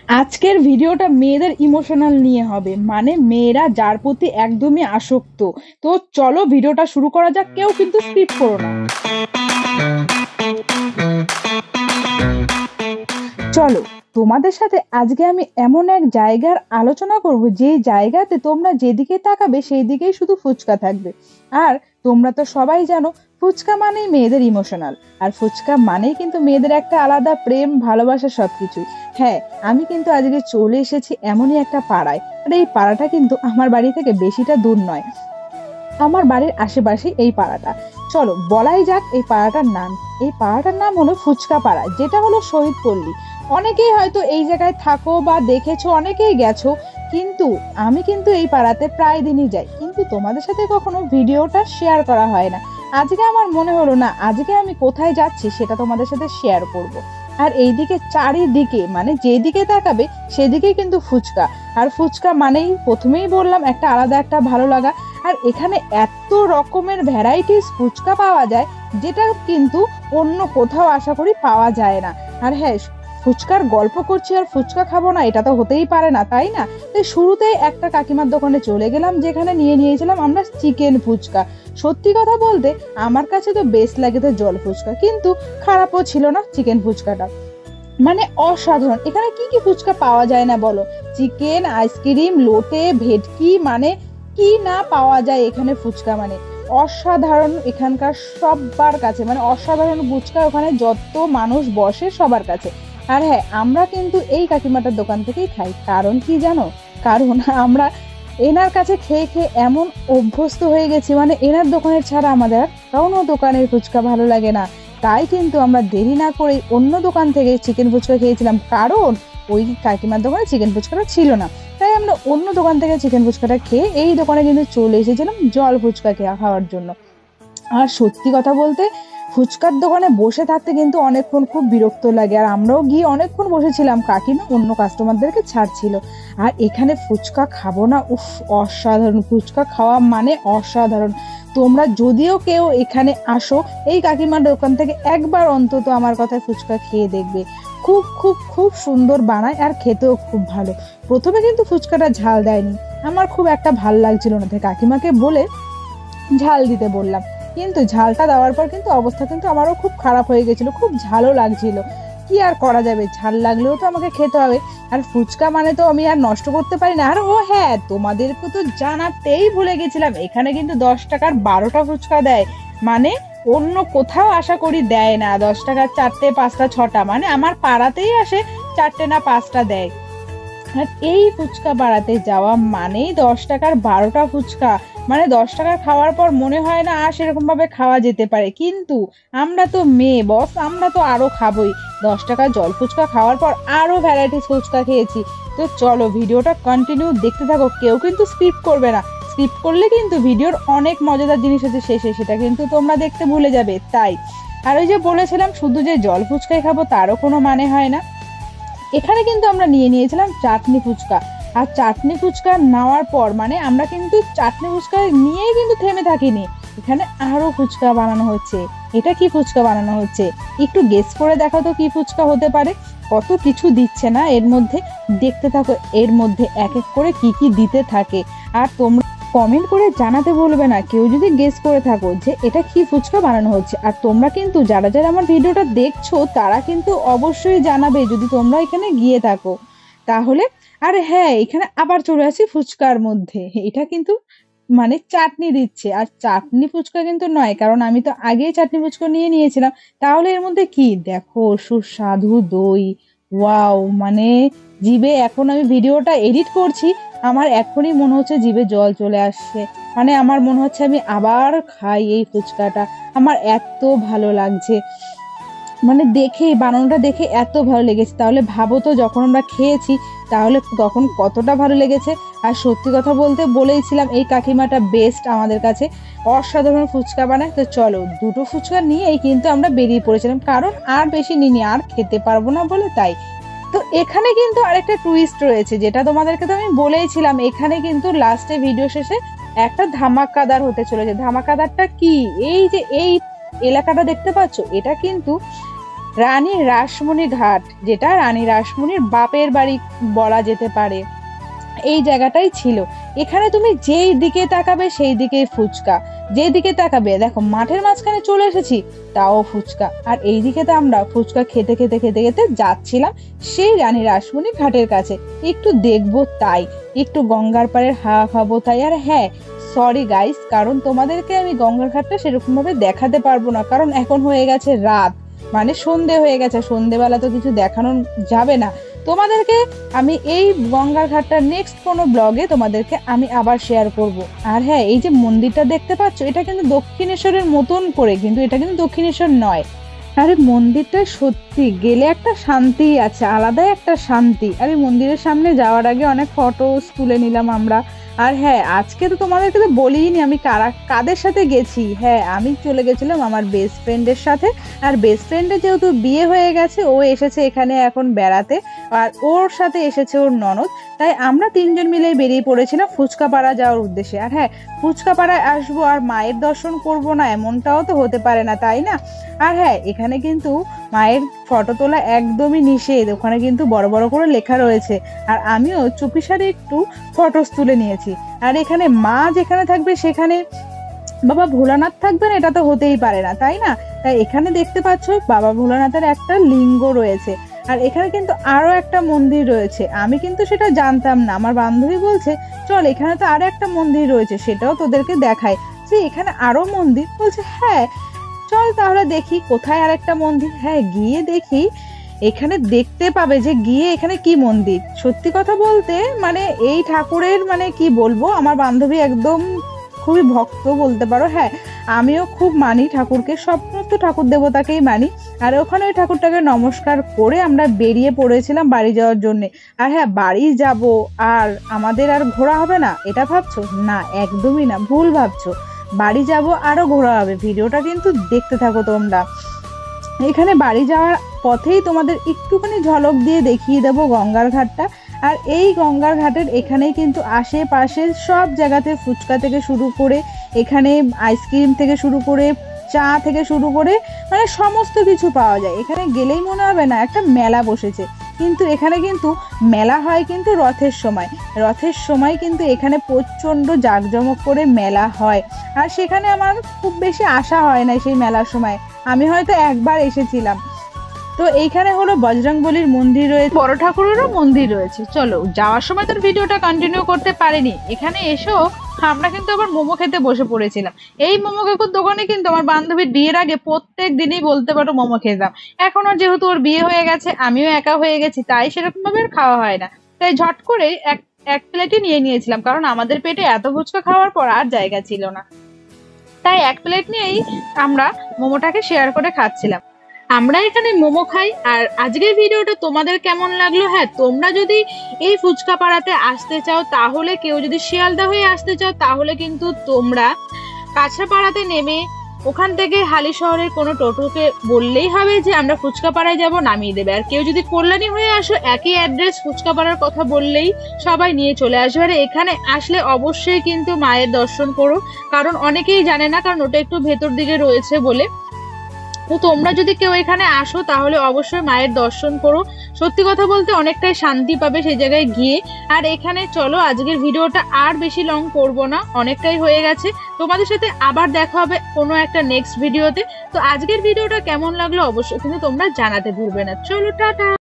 আজকের ভিডিওটা মেয়েদের ইমোশনাল নিয়ে হবে, মানে মেয়েরা যার প্রতি একদমই আসক্ত। তো চলো ভিডিওটা শুরু করা যাক, কেউ কিন্তু স্কিপ করো না। চলো, তোমাদের সাথে আজকে আমি এমন এক জায়গার আলোচনা করব যে জায়গাতে তোমরা যেদিকে তাকাবে সেই দিকেই শুধু ফুচকা থাকবে। আর তোমরা তো সবাই জানো ফুচকা মানেই মেয়েদের ইমোশনাল, আর ফুচকা মানেই কিন্তু মেয়েদের একটা আলাদা প্রেম ভালোবাসা সবকিছুই। হ্যাঁ, আমি কিন্তু আজকে চলে এসেছি এমনই একটা পাড়ায়, আর এই পাড়াটা কিন্তু আমার বাড়ি থেকে বেশিটা দূর নয়, আমার বাড়ির আশেপাশে এই পাড়াটা। চলো বলাই যাক এই পাড়াটার নাম। এই পাড়াটার নাম হলো ফুচকা পাড়া, যেটা হলো শহীদ পল্লী। অনেকেই হয়তো এই জায়গায় থাকো বা দেখেছো, অনেকেই গেছো, কিন্তু আমি কিন্তু এই পাড়াতে প্রায় দিনই যাই, কিন্তু তোমাদের সাথে কখনো ভিডিওটা শেয়ার করা হয় না। আজকে আমার মনে হলো না, আজকে আমি কোথায় যাচ্ছি সেটা তোমাদের সাথে শেয়ার করব। আর এইদিকে চারিদিকে মানে যেদিকে তাকাবে সেদিকেই কিন্তু ফুচকা। আর ফুচকা মানেই প্রথমেই বললাম একটা আলাদা একটা ভালো লাগা। আর এখানে এত রকমের ভ্যারাইটিস ফুচকা পাওয়া যায়, যেটা কিন্তু অন্য কোথাও আশা করি পাওয়া যায় না। আর হ্যাঁ, ফুচকার গল্প করছি আর ফুচকা খাবো না, এটা তো হতেই পারে না, তাই না? তাই শুরুতেই একটা কাকিমার দোকানে চলে গেলাম, যেখানে নিয়েছিলাম আমরা চিকেন ফুচকা। সত্যি কথা বলতে আমার কাছে তো বেস্ট লাগে তো জল ফুচকা, কিন্তু খারাপও ছিল না চিকেন ফুচকাটা, মানে অসাধারণ। এখানে কি কি ফুচকা পাওয়া যায় না বলো? চিকেন, আইসক্রিম, লোটে, ভেটকি, মানে কি না পাওয়া যায় এখানে ফুচকা মানে অসাধারণ। এখানকার সবার কাছে মানে অসাধারণ ফুচকা, ওখানে যত মানুষ বসে সবার কাছে। আর হ্যাঁ, আমরা কিন্তু এই কাকিমাটার দোকান থেকেই খাই, কারণ কি জানো? কারণ আমরা এনার কাছে খেয়ে খেয়ে এমন অভ্যস্ত হয়ে গেছি, মানে এনার দোকানের ছাড়া আমাদের আর কোনো দোকানের ফুচকা ভালো লাগে না। তাই কিন্তু আমরা দেরি না করে অন্য দোকান থেকে চিকেন ফুচকা খেয়েছিলাম, কারণ ওই কাকিমার দোকানে চিকেন ফুচকাটা ছিল না। তাই আমরা অন্য দোকান থেকে চিকেন ফুচকাটা খেয়ে এই দোকানে কিন্তু চলে এসেছিলাম জল ফুচকা খাওয়ার জন্য। আর সত্যি কথা বলতে ফুচকার দোকানে বসে থাকতে কিন্তু অনেকক্ষণ খুব বিরক্ত লাগে, আর আমরাও গিয়ে অনেকক্ষণ বসেছিলাম, কাকিমা অন্য কাস্টমারদেরকে ছাড়ছিল। আর এখানে ফুচকা খাবো না, উফ, অসাধারণ ফুচকা খাওয়া মানে অসাধারণ। তোমরা যদিও কেউ এখানে আসো, এই কাকিমার দোকান থেকে একবার অন্তত আমার কথায় ফুচকা খেয়ে দেখবে। খুব খুব খুব সুন্দর বানায়, আর খেতেও খুব ভালো। প্রথমে কিন্তু ফুচকাটা ঝাল দেয়নি, আমার খুব একটা ভাল লাগছিল না, তাই কাকিমাকে বলে ঝাল দিতে বললাম। কিন্তু ঝালটা দেওয়ার পর কিন্তু অবস্থা কিন্তু আমারও খুব খারাপ হয়ে গেছিল, খুব ঝালও লাগছিল। কি আর করা যাবে, ঝাল লাগলেও তো আমাকে খেতে হবে। আর ফুচকা মানে তো আমি আর নষ্ট করতে পারি না। আর ও হ্যাঁ, তোমাদেরকে তো জানাতেই ভুলে গেছিলাম, এখানে কিন্তু 10 টাকার 12টা ফুচকা দেয়, মানে অন্য কোথাও আশা করি দেয় না। 10 টাকার 4টে, 5টা, 6টা, মানে আমার পাড়াতেই আসে 4টে না 5টা দেয়। আর এই ফুচকা বাড়াতে যাওয়া মানেই 10 টাকার 12টা ফুচকা, মানে 10 টাকার খাওয়ার পর মনে হয় না আর সেরকম ভাবে খাওয়া যেতে পারে। কিন্তু আমরা তো মেয়ে বস, আমরা তো আরো খাবোই। 10 টাকার জল ফুচকা খাওয়ার পর আরো ভ্যারাইটিস ফুচকা খেয়েছি। তো চলো ভিডিওটা কন্টিনিউ দেখতে থাকো, কেউ কিন্তু স্কিপ করবে না। স্কিপ করলে কিন্তু ভিডিওর অনেক মজাদার জিনিস আছে শেষে, সেটা কিন্তু তোমরা দেখতে ভুলে যাবে। তাই আর ওই যে বলেছিলাম শুধু যে জল ফুচকাই খাবো তারও কোনো মানে হয় না। এখানে কিন্তু আমরা নিয়েছিলাম চাটনি ফুচকা। আর চাটনি ফুচকা নেওয়ার পর মানে আমরা কিন্তু চাটনি ফুচকা নিয়েই কিন্তু থেমে থাকিনি, এখানে আরো ফুচকা বানানো হচ্ছে। এটা কি ফুচকা বানানো হচ্ছে একটু গেস করে দেখো তো কি ফুচকা হতে পারে। কত কিছু দিচ্ছে না এর মধ্যে, দেখতে থাকো এর মধ্যে এক এক করে কি কি দিতে থাকে। আর তোমরা কমেন্ট করে জানাতে বলবে না কেউ যদি গেস করে থাকো যে এটা কি ফুচকা বানানো হচ্ছে। আর তোমরা কিন্তু যারা যারা আমার ভিডিওটা দেখছো তারা কিন্তু অবশ্যই জানাবে যদি তোমরা এখানে গিয়ে থাকো তাহলে। আর হ্যাঁ, এখানে আবার চলে আসি ফুচকার মধ্যে, এটা কিন্তু মানে চাটনি দিচ্ছে। আর চাটনি ফুচকা কিন্তু নয়, কারণ আমি তো আগেই চাটনি ফুচকা নিয়েছিলাম। তাহলে এর মধ্যে কি দেখো, সুস্বাদু দই। ওয়াও, মানে জিভে এখন আমি ভিডিওটা এডিট করছি, আমার এখনই মনে হচ্ছে জিভে জল চলে আসছে। মানে আমার মনে হচ্ছে আমি আবার খাই এই ফুচকাটা, আমার এত ভালো লাগছে। মানে দেখেই বানানোটা দেখে এত ভালো লেগেছে, তাহলে ভাবো তো যখন আমরা খেয়েছি তাহলে তখন কতটা ভালো লেগেছে। আর সত্যি কথা বলতে বলেইছিলাম এই কাকিমাটা বেস্ট আমাদের কাছে, অসাধারণ ফুচকা বানায়। তো চলো দুটো ফুচকা নিয়েই কিন্তু আমরা বেরিয়ে পড়েছিলাম, কারণ আর বেশি নিনি, আর খেতে পারবো না বলে তাই। তো এখানে কিন্তু আরেকটা টুইস্ট রয়েছে, যেটা তোমাদেরকে তো আমি বলেইছিলাম, এখানে কিন্তু লাস্টে ভিডিও শেষে একটা ধামাকাদার হতে চলেছে। ধামাকাদারটা কি, এই যে এই এলাকাটা দেখতে পাচ্ছ, এটা কিন্তু রানী রাসমণি ঘাট, যেটা রানী রাসমণির বাপের বাড়ি বলা যেতে পারে, এই জায়গাটাই ছিল। এখানে তুমি যেই দিকে তাকাবে সেই দিকেই ফুচকা, যেদিকে তাকাবে, দেখো মাঠের মাঝখানে চলে এসেছি তাও ফুচকা। আর এই দিকে তো আমরা ফুচকা খেতে খেতে খেতে খেতে যাচ্ছিলাম সেই রানী রাসমণি ঘাটের কাছে, একটু দেখবো তাই, একটু গঙ্গার পাড়ের হাওয়া খাবো তাই। আর হ্যাঁ, সরি গাইস, কারণ তোমাদেরকে আমি গঙ্গার ঘাটটা সেরকম ভাবে দেখাতে পারবো না, কারণ এখন হয়ে গেছে রাত, মানে সন্ধে হয়ে গেছে, সন্ধেবেলা তো কিছু দেখানো যাবে না তোমাদেরকে। আমি এই গঙ্গার ঘাটটা নেক্সট কোনো ব্লগে তোমাদেরকে আমি আবার শেয়ার করব। আর হ্যাঁ, এই যে মন্দিরটা দেখতে পাচ্ছ, এটা কিন্তু দক্ষিণেশ্বরের মতন করে, কিন্তু এটা কিন্তু দক্ষিণেশ্বর নয়। আরে মন্দিরটা সত্যি গেলে একটা শান্তি আছে, আলাদাই একটা শান্তি। আরে মন্দিরের সামনে যাওয়ার আগে অনেক ফটোস তুলে নিলাম আমরা। আর হ্যাঁ, আজকে তো তোমাদেরকে তো বলিনি আমি কাদের সাথে গেছি। হ্যাঁ, আমি চলে গেছিলাম আমার বেস্ট ফ্রেন্ডের সাথে। আর বেস্ট ফ্রেন্ডের যেহেতু বিয়ে হয়ে গেছে, ও এসেছে এখানে এখন বেড়াতে, আর ওর সাথে এসেছে ওর ননদ, তাই আমরা তিনজন মিলেই বেরিয়ে পড়েছিলাম ফুচকাপাড়া যাওয়ার উদ্দেশ্যে। আর হ্যাঁ, ফুচকাপাড়ায় আসবো আর মায়ের দর্শন করব না এমনটাও তো হতে পারে না, তাই না? আর হ্যাঁ, এখানে কিন্তু মায়ের ফটো তোলা একদমই নিষেধ, ওখানে কিন্তু বড় বড় করে লেখা রয়েছে। আর আমিও চুপিসারে একটু ফটোস তুলে নিয়েছি। আর এখানে মা যেখানে থাকবে সেখানে বাবা ভোলানাথ থাকবেন, এটা তো হতেই পারে না, তাই না? তাই এখানে দেখতে পাচ্ছ বাবা ভোলানাথের একটা লিঙ্গ রয়েছে। আর এখানে কিন্তু আরো একটা মন্দির রয়েছে, আমি কিন্তু সেটা জানতাম না, আমার বান্ধবী বলছে চল এখানে তো আরো একটা মন্দির রয়েছে, সেটাও তোদেরকে দেখায়। যে এখানে আরো মন্দির, বলছে হ্যাঁ চল তাহলে দেখি কোথায় আর একটা মন্দির। হ্যাঁ, গিয়ে দেখি এখানে দেখতে পাবে যে গিয়ে এখানে কি মন্দির। সত্যি কথা বলতে মানে এই ঠাকুরের মানে কি বলবো, আমার বান্ধবী একদম খুবই ভক্ত বলতে পারো। হ্যাঁ, আমিও খুব মানি ঠাকুরকে, সমস্ত ঠাকুর দেবতাকেই মানি। আর ওখানে ওই ঠাকুরটাকে নমস্কার করে আমরা বেরিয়ে পড়েছিলাম বাড়ি যাওয়ার জন্য। আর হ্যাঁ, বাড়ি যাব আর আমাদের আর ঘোরা হবে না এটা ভাবছো? না, একদমই না, ভুল ভাবছো। বাড়ি যাব আরো ঘোরা হবে, ভিডিওটা কিন্তু দেখতে থাকো তোমরা। এখানে বাড়ি যাওয়ার পথেই তোমাদের একটুখানি ঝলক দিয়ে দেখিয়ে দেবো গঙ্গার ঘাটটা। আর এই গঙ্গার ঘাটের এখানেই কিন্তু আশেপাশে সব জায়গাতে ফুচকা থেকে শুরু করে, এখানে আইসক্রিম থেকে শুরু করে, চা থেকে শুরু করে, মানে সমস্ত কিছু পাওয়া যায়। এখানে গেলেই মনে হবে না একটা মেলা বসেছে। কিন্তু এখানে কিন্তু মেলা হয় কিন্তু রথের সময়, রথের সময় কিন্তু এখানে প্রচণ্ড জাঁকজমক করে মেলা হয়। আর সেখানে আমার খুব বেশি আসা হয় না সেই মেলার সময়, আমি হয়তো একবার এসেছিলাম। তো এইখানে হলো বজরংবলীর মন্দির রয়েছে, বড় ঠাকুরেরও মন্দির রয়েছে। চলো, যাওয়ার সময় তোর ভিডিওটা কন্টিনিউ করতে পারিনি, এখানে এসো আমরা কিন্তু আবার মোমো খেতে বসে পড়েছিলাম। এই মোমো কাকুর দোকানে কিন্তু আমার বান্ধবীর বিয়ের আগে প্রত্যেক দিনই বলতে পারো মোমো খেতাম। এখন আর যেহেতু ওর বিয়ে হয়ে গেছে, আমিও একা হয়ে গেছি, তাই সেরকম ভাবে আর খাওয়া হয় না। তাই ঝট করে এক এক প্লেটই নিয়ে নিয়েছিলাম, কারণ আমাদের পেটে এত ফুচকা খাওয়ার পর আর জায়গা ছিল না। তাই এক প্লেট নিয়েই আমরা মোমোটাকে শেয়ার করে খাচ্ছিলাম। আমরা এখানে মোমো খাই। আর আজকের ভিডিওটা তোমাদের কেমন লাগলো? হ্যাঁ, তোমরা যদি এই ফুচকা পাড়াতে আসতে চাও, তাহলে কেউ যদি শিয়ালদা হয়ে আসতে চাও, তাহলে কিন্তু তোমরা কাঁচরাপাড়াতে নেমে ওখান থেকে হালি শহরের কোনো টোটোকে বললেই হবে যে আমরা ফুচকা পাড়ায় যাবো, নামিয়ে দেবে। আর কেউ যদি কল্যাণী হয়ে আসো, একই অ্যাড্রেস ফুচকা পাড়ার কথা বললেই সবাই নিয়ে চলে আসবে। আর এখানে আসলে অবশ্যই কিন্তু মায়ের দর্শন করো, কারণ অনেকেই জানে না, কারণ ওটা একটু ভেতর দিকে রয়েছে বলে। তো তোমরা যদি কেউ এখানে আসো তাহলে অবশ্যই মায়ের দর্শন করো, সত্যি কথা বলতে অনেকটাই শান্তি পাবে সেই জায়গায় গিয়ে। আর এখানে চলো আজকের ভিডিওটা আর বেশি লং করব না, অনেকটাই হয়ে গেছে। তোমাদের সাথে আবার দেখা হবে কোনো একটা নেক্সট ভিডিওতে। তো আজকের ভিডিওটা কেমন লাগলো অবশ্যই কিন্তু তোমরা জানাতে ভুলবে না। চলো টাটা।